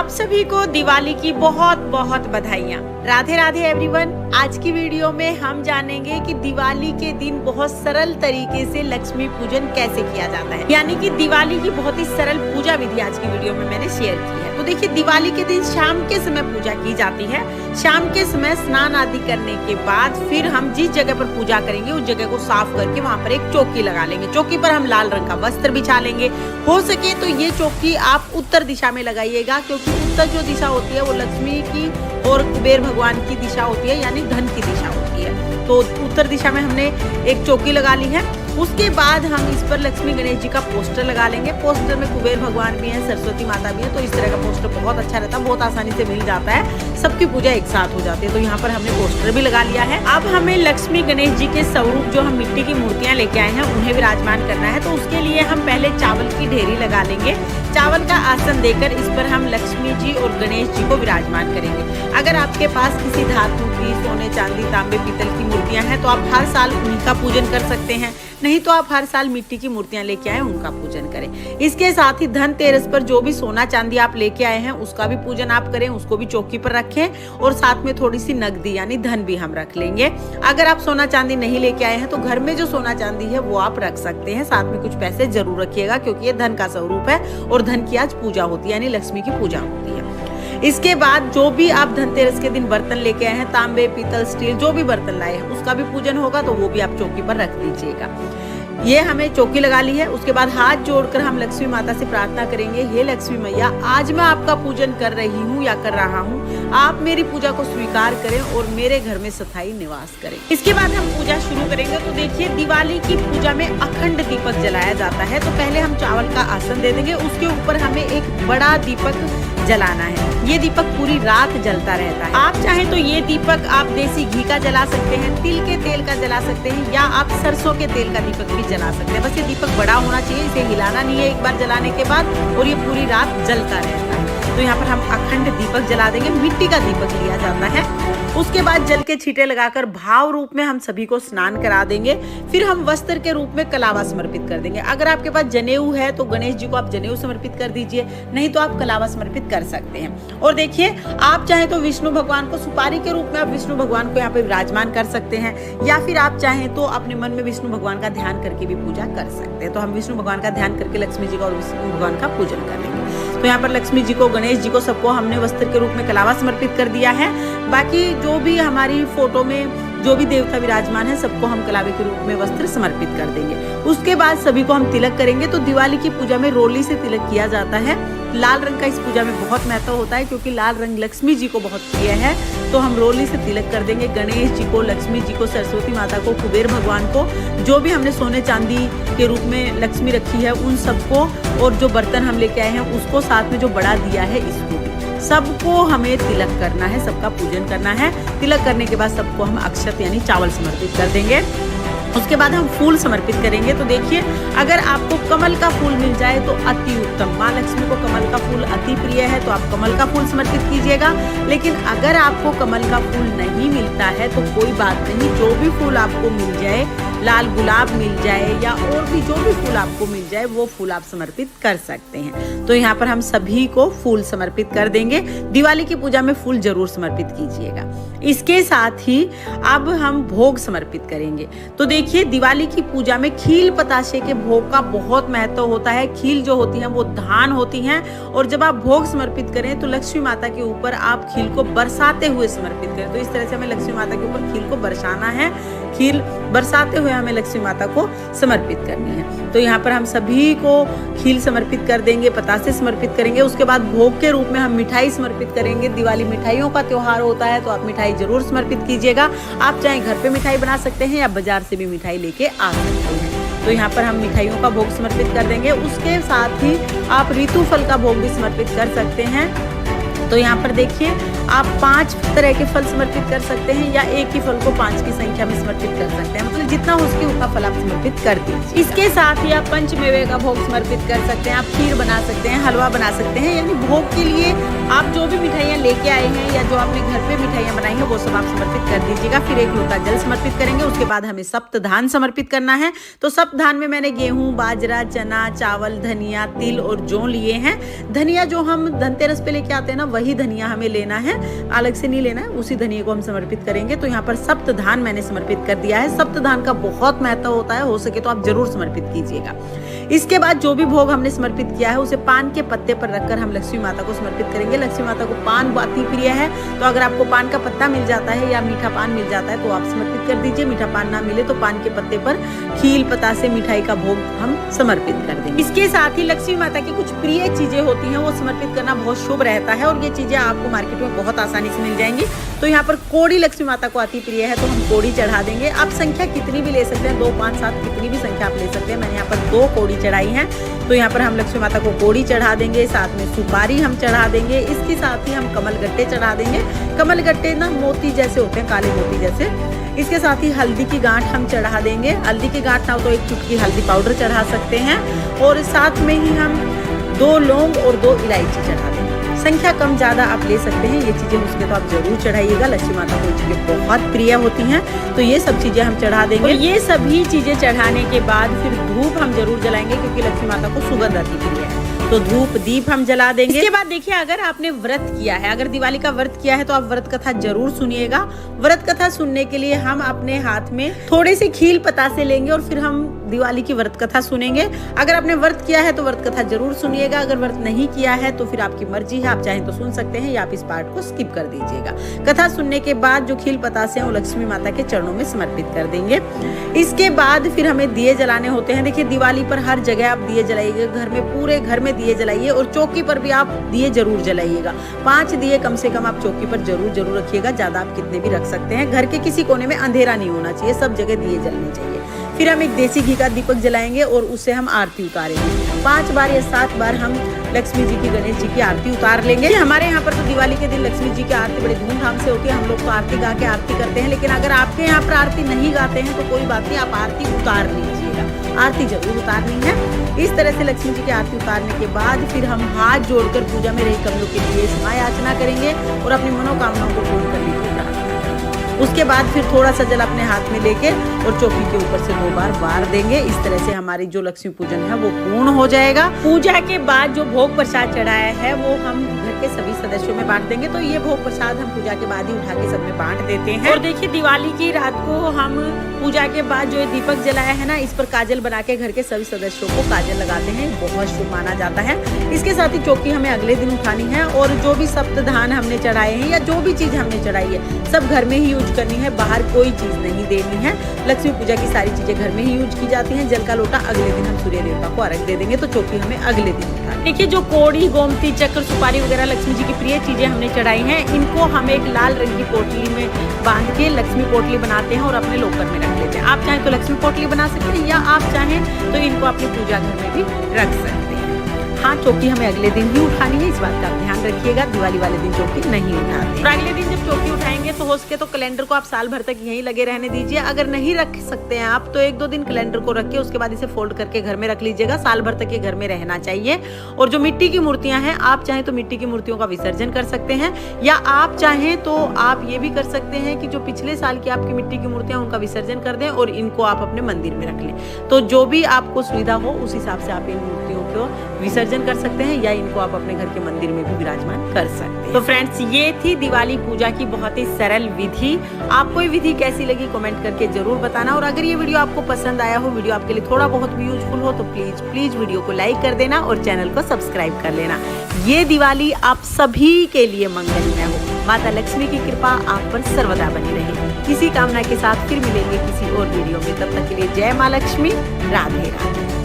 आप सभी को दिवाली की बहुत बहुत बधाइयाँ। राधे राधे एवरीवन। आज की वीडियो में हम जानेंगे कि दिवाली के दिन बहुत सरल तरीके से लक्ष्मी पूजन कैसे किया जाता है, यानी कि दिवाली की बहुत ही सरल पूजा विधि आज की वीडियो में मैंने शेयर की है। तो देखिए, दिवाली के दिन शाम के समय पूजा की जाती है। शाम के समय स्नान आदि करने के बाद फिर हम जिस जगह पर पूजा करेंगे उस जगह को साफ करके वहाँ पर एक चौकी लगा लेंगे। चौकी पर हम लाल रंग का वस्त्र बिछा लेंगे। हो सके तो ये चौकी आप उत्तर दिशा में लगाइएगा, क्योंकि उत्तर जो दिशा होती है वो लक्ष्मी की और कुबेर भगवान की दिशा होती है, यानी धन की दिशा होती है। तो उत्तर दिशा में हमने एक चौकी लगा ली है। उसके बाद हम इस पर लक्ष्मी गणेश जी का पोस्टर लगा लेंगे। पोस्टर में कुबेर भगवान भी हैं, सरस्वती माता भी है। तो इस तरह का पोस्टर बहुत अच्छा रहता है, बहुत आसानी से मिल जाता है, सबकी पूजा एक साथ हो जाती है। तो यहाँ पर हमने पोस्टर भी लगा लिया है। अब हमें लक्ष्मी गणेश जी के स्वरूप जो हम मिट्टी की मूर्तियां लेके आए हैं उन्हें विराजमान करना है। तो उसके लिए हम पहले चावल की ढेरी लगा लेंगे। चावल का आसन देकर इस पर हम लक्ष्मी जी और गणेश जी को विराजमान करेंगे। अगर आपके पास किसी धातु की, सोने चांदी तांबे पीतल की मूर्तियां हैं तो आप हर साल उन्हीं का पूजन कर सकते हैं, नहीं तो आप हर साल मिट्टी की मूर्तियां लेके आए उनका पूजन करें। इसके साथ ही धनतेरस पर जो भी सोना चांदी आप लेके आए हैं उसका भी पूजन आप करें, उसको भी चौकी पर रखें और साथ में थोड़ी सी नकदी यानी धन भी हम रख लेंगे। अगर आप सोना चांदी नहीं लेके आए हैं तो घर में जो सोना चांदी है वो आप रख सकते हैं। साथ में कुछ पैसे जरूर रखिएगा, क्योंकि ये धन का स्वरूप है और धन की आज पूजा होती है, यानी लक्ष्मी की पूजा होती है। इसके बाद जो भी आप धनतेरस के दिन बर्तन लेके आए हैं, तांबे पीतल स्टील जो भी बर्तन लाए हैं उसका भी पूजन होगा, तो वो भी आप चौकी पर रख दीजिएगा। ये हमें चौकी लगा ली है। उसके बाद हाथ जोड़कर हम लक्ष्मी माता से प्रार्थना करेंगे, हे लक्ष्मी मैया, आज मैं आपका पूजन कर रही हूँ या कर रहा हूँ, आप मेरी पूजा को स्वीकार करें और मेरे घर में स्थायी निवास करें। इसके बाद हम पूजा शुरू करेंगे। तो देखिए, दिवाली की पूजा में अखंड दीपक जलाया जाता है। तो पहले हम चावल का आसन दे देंगे, उसके ऊपर हमें एक बड़ा दीपक जलाना है। ये दीपक पूरी रात जलता रहता है। आप चाहें तो ये दीपक आप देसी घी का जला सकते हैं, तिल के तेल का जला सकते हैं, या आप सरसों के तेल का दीपक भी जला सकते हैं। बस ये दीपक बड़ा होना चाहिए, इसे हिलाना नहीं है एक बार जलाने के बाद, और ये पूरी रात जलता रहता है। तो यहाँ पर हम अखंड दीपक जला देंगे। मिट्टी का दीपक लिया जाता है। उसके बाद जल के छींटे लगाकर भाव रूप में हम सभी को स्नान करा देंगे। फिर हम वस्त्र के रूप में कलावा समर्पित कर देंगे। अगर आपके पास जनेऊ है तो गणेश जी को आप जनेऊ समर्पित कर दीजिए, नहीं तो आप कलावा समर्पित कर सकते हैं। और देखिए, आप चाहें तो विष्णु भगवान को सुपारी के रूप में आप विष्णु भगवान को यहाँ पे विराजमान कर सकते हैं, या फिर आप चाहें तो अपने मन में विष्णु भगवान का ध्यान करके भी पूजा कर सकते हैं। तो हम विष्णु भगवान का ध्यान करके लक्ष्मी जी का और विष्णु भगवान का पूजन कर लेंगे। तो यहाँ पर लक्ष्मी जी को, गणेश जी को, सबको हमने वस्त्र के रूप में कलावा समर्पित कर दिया है। बाकी जो भी हमारी फोटो में जो भी देवता विराजमान है सबको हम कलावे के रूप में वस्त्र समर्पित कर देंगे। उसके बाद सभी को हम तिलक करेंगे। तो दिवाली की पूजा में रोली से तिलक किया जाता है। लाल रंग का इस पूजा में बहुत महत्व होता है, क्योंकि लाल रंग लक्ष्मी जी को बहुत प्रिय है। तो हम रोली से तिलक कर देंगे गणेश जी को, लक्ष्मी जी को, सरस्वती माता को, कुबेर भगवान को, जो भी हमने सोने चांदी के रूप में लक्ष्मी रखी है उन सबको, और जो बर्तन हम लेके आए हैं उसको, साथ में जो बड़ा दिया है इसको भी, सबको हमें तिलक करना है, सबका पूजन करना है। तिलक करने के बाद सबको हम अक्षत यानी चावल समर्पित कर देंगे। उसके बाद हम फूल समर्पित करेंगे। तो देखिए, अगर आपको कमल का फूल मिल जाए तो अति उत्तम। माँ लक्ष्मी को कमल का फूल अति प्रिय है, तो आप कमल का फूल समर्पित कीजिएगा। लेकिन अगर आपको कमल का फूल नहीं मिलता है तो कोई बात नहीं, जो भी फूल आपको मिल जाए, लाल गुलाब मिल जाए या और भी जो भी फूल आपको मिल जाए वो फूल आप समर्पित कर सकते हैं। तो यहाँ पर हम सभी को फूल समर्पित कर देंगे। दिवाली की पूजा में फूल जरूर समर्पित कीजिएगा। इसके साथ ही अब हम भोग समर्पित करेंगे। तो देखिए, दिवाली की पूजा में खील बताशे के भोग का बहुत महत्व होता है। खील जो होती है वो धान होती हैं, और जब आप भोग समर्पित करें तो लक्ष्मी माता के ऊपर आप खील को बरसाते हुए समर्पित करें। तो इस तरह से हमें लक्ष्मी माता के ऊपर खील को बरसाना है। खील बरसाते हुए हमें लक्ष्मी माता को समर्पित करनी है। तो यहाँ पर हम सभी को खील समर्पित कर देंगे, पतासे समर्पित करेंगे। उसके बाद भोग के रूप में हम मिठाई समर्पित करेंगे। दिवाली मिठाइयों का त्योहार होता है, तो आप मिठाई जरूर समर्पित कीजिएगा। आप चाहे घर पे मिठाई बना सकते हैं या बाजार से भी मिठाई लेके आ सकते हैं। तो यहाँ पर हम मिठाइयों का भोग समर्पित कर देंगे। उसके साथ ही आप ऋतु फल का भोग भी समर्पित कर सकते हैं। तो यहाँ पर देखिए आप 5 तरह के फल समर्पित कर सकते हैं या एक ही फल को 5 की संख्या में समर्पित कर सकते हैं, मतलब जितना हो सके उतना फल आप समर्पित कर दीजिए। इसके साथ ही आप पंचमेवे का भोग समर्पित कर सकते हैं, आप खीर बना सकते हैं, हलवा बना सकते हैं, यानी भोग के लिए आप जो भी मिठाइयाँ लेके आए हैं या जो आपने घर पे मिठाइयाँ बनाई हैं वो सब आप समर्पित कर दीजिएगा। फिर 1 लोटा जल समर्पित करेंगे। उसके बाद हमें सप्तधान समर्पित करना है। तो सप्तधान में मैंने गेहूं, बाजरा, चना, चावल, धनिया, तिल और जौ लिए हैं। धनिया जो हम धनतेरस पे लेके आते हैं ना, वही धनिया हमें लेना है, अलग से नहीं लेना है, उसी धनिया को हम समर्पित करेंगे। तो यहाँ पर सप्तधान मैंने समर्पित कर दिया है। सप्तधान का बहुत महत्व होता है, हो सके तो आप जरूर समर्पित कीजिएगा। इसके बाद जो भी भोग हमने समर्पित किया है उसे पान के पत्ते पर रखकर हम लक्ष्मी माता को समर्पित करेंगे। लक्ष्मी माता को पान अति प्रिय है, तो अगर आपको पान का पत्ता मिल जाता है या मीठा पान मिल जाता है तो आप समर्पित कर दीजिए। मीठा पान ना मिले तो पान के पत्ते पर खील पता से मिठाई का भोग हम समर्पित कर देंगे। इसके साथ ही लक्ष्मी माता की कुछ प्रिय चीजें होती हैं, वो समर्पित करना बहुत शुभ रहता है और ये चीजें आपको मार्केट में बहुत आसानी से मिल जाएंगी। तो यहाँ पर कोड़ी लक्ष्मी माता को अति प्रिय है, तो हम कोड़ी चढ़ा देंगे। आप संख्या कितनी भी ले सकते हैं, 2, 5, 7 कितनी भी संख्या आप ले सकते हैं। मैंने यहाँ पर 2 कोड़ी चढ़ाई है। तो यहाँ पर हम लक्ष्मी माता को कोड़ी चढ़ा देंगे, साथ में सुपारी हम चढ़ा देंगे। इसके साथ ही हम कमल गट्टे चढ़ा देंगे। कमल गट्टे ना मोती जैसे होते हैं, काले मोती जैसे। इसके साथ ही हल्दी की गांठ हम चढ़ा देंगे। हल्दी की गांठ ना हो तो 1 चुटकी हल्दी पाउडर चढ़ा सकते हैं और साथ में ही हम 2 लौंग और 2 इलायची चढ़ा देंगे। संख्या कम ज्यादा आप ले सकते हैं, ये चीजें उसके तो आप जरूर चढ़ाइएगा। लक्ष्मी माता को चीजें बहुत प्रिय होती हैं, तो ये सब चीजें हम चढ़ा देंगे। और ये सभी चीजें चढ़ाने के बाद फिर धूप हम जरूर जलाएंगे, क्योंकि लक्ष्मी माता को सुगंध अति प्रिय है, तो धूप दीप हम जला देंगे। इसके बाद देखिए, अगर आपने व्रत किया है, अगर दिवाली का व्रत किया है तो आप व्रत कथा जरूर सुनिएगा। व्रत कथा सुनने के लिए हम अपने हाथ में थोड़े से खील पतासे लेंगे और फिर हम दिवाली की व्रत कथा सुनेंगे। अगर आपने व्रत किया है तो व्रत कथा जरूर सुनिएगा। अगर व्रत नहीं किया है तो फिर आपकी मर्जी है, आप चाहें तो सुन सकते हैं या आप इस पार्ट को स्किप कर दीजिएगा। कथा सुनने के बाद जो खील पतासे हैं वो लक्ष्मी माता के चरणों में समर्पित कर देंगे। इसके बाद फिर हमें दिए जलाने होते हैं। देखिए, दिवाली पर हर जगह आप दिए जलाइएगा, घर में, पूरे घर में दिए जलाइए और चौकी पर भी आप दिए जरूर जलाइएगा। 5 दिए कम से कम आप चौकी पर जरूर रखिएगा। ज्यादा आप कितने भी रख सकते हैं। घर के किसी कोने में अंधेरा नहीं होना चाहिए, सब जगह दिए जलने चाहिए। फिर हम एक देसी घी का दीपक जलाएंगे और उससे हम आरती उतारेंगे। 5 बार या 7 बार हम लक्ष्मी जी की, गणेश जी की आरती उतार लेंगे। हमारे यहाँ पर तो दिवाली के दिन लक्ष्मी जी की आरती बड़े धूमधाम से होती है। हम लोग तो आरती गा के आरती करते हैं, लेकिन अगर आपके यहाँ पर आरती नहीं गाते हैं तो कोई बात नहीं, आप आरती उतार लीजिएगा। आरती जरूर उतारनी है। इस तरह से लक्ष्मी जी की आरती उतारने के बाद फिर हम हाथ जोड़कर पूजा में रही कमलों के लिए समय याचना करेंगे और अपनी मनोकामनाओं को पूर्ण करने की प्रार्थना। उसके बाद फिर थोड़ा सा जल अपने हाथ में लेके और चौकी के ऊपर से 2 बार वार देंगे। इस तरह से हमारी जो लक्ष्मी पूजन है वो पूर्ण हो जाएगा। पूजा के बाद जो भोग प्रसाद चढ़ाया है वो हम घर के सभी सदस्यों में बांट देंगे। तो ये भोग प्रसाद हम पूजा के बाद ही उठा के सब में बांट देते हैं। और देखिए, दिवाली की रात को हम पूजा के बाद जो दीपक जलाया है ना, इस पर काजल बना के घर के सभी सदस्यों को काजल लगाते हैं, बहुत शुभ माना जाता है। इसके साथ ही चौकी हमें अगले दिन उठानी है और जो भी सप्तधान हमने चढ़ाए हैं या जो भी चीज हमने चढ़ाई है सब घर में ही यूज करनी है, बाहर कोई चीज नहीं देनी है। लक्ष्मी पूजा की सारी चीजें घर में ही यूज की जाती हैं। जल का लोटा अगले दिन हम सूर्य देवता को अर्घ दे देंगे, तो चौकी हमें अगले दिन उठानी। देखिए, जो कोड़ी, गोमती, चक्र, सुपारी वगैरह लक्ष्मी जी की प्रिय चीजें हमने चढ़ाई हैं, इनको हम एक लाल रंग की पोटली में बांध के लक्ष्मी पोटली बनाते हैं और अपने लॉकर में रख लेते हैं। आप चाहें तो लक्ष्मी पोटली बना सकते हैं या आप चाहें तो इनको अपनी पूजा घर में भी रख सकते हैं। हाँ, चौकी हमें अगले दिन ही उठानी है, इस बात का ध्यान रखिएगा। दिवाली वाले दिन चौकी नहीं उठाते। और अगले दिन जब चौकी उठाएंगे तो हो सके तो कैलेंडर को आप साल भर तक यहीं लगे रहने दीजिए। अगर नहीं रख सकते हैं आप तो 1-2 दिन कैलेंडर को रख के उसके बाद इसे फोल्ड करके घर में रख लीजिएगा। साल भर तक ये घर में रहना चाहिए। और जो मिट्टी की मूर्तियां हैं, आप चाहें तो मिट्टी की मूर्तियों का विसर्जन कर सकते हैं या आप चाहें तो आप ये भी कर सकते हैं कि जो पिछले साल की आपकी मिट्टी की मूर्तियां उनका विसर्जन कर दें और इनको आप अपने मंदिर में रख लें। तो जो भी आपको सुविधा हो उस हिसाब से आप इन मूर्तियों को विसर्जन कर सकते हैं या इनको आप अपने घर के मंदिर में भी विराजमान कर सकते हैं। तो फ्रेंड्स, ये थी दिवाली पूजा की बहुत ही सरल विधि। आपको ये विधि कैसी लगी कमेंट करके जरूर बताना। और अगर ये वीडियो आपको पसंद आया हो, वीडियो आपके लिए थोड़ा बहुत भी यूजफुल हो, तो प्लीज वीडियो को लाइक कर देना और चैनल को सब्सक्राइब कर लेना। ये दिवाली आप सभी के लिए मंगलमय हो। माता लक्ष्मी की कृपा आप पर सर्वदा बनी रहे। इसी कामना के साथ फिर मिलेंगे किसी और वीडियो में। तब तक के लिए जय माँ लक्ष्मी, राधे राधे।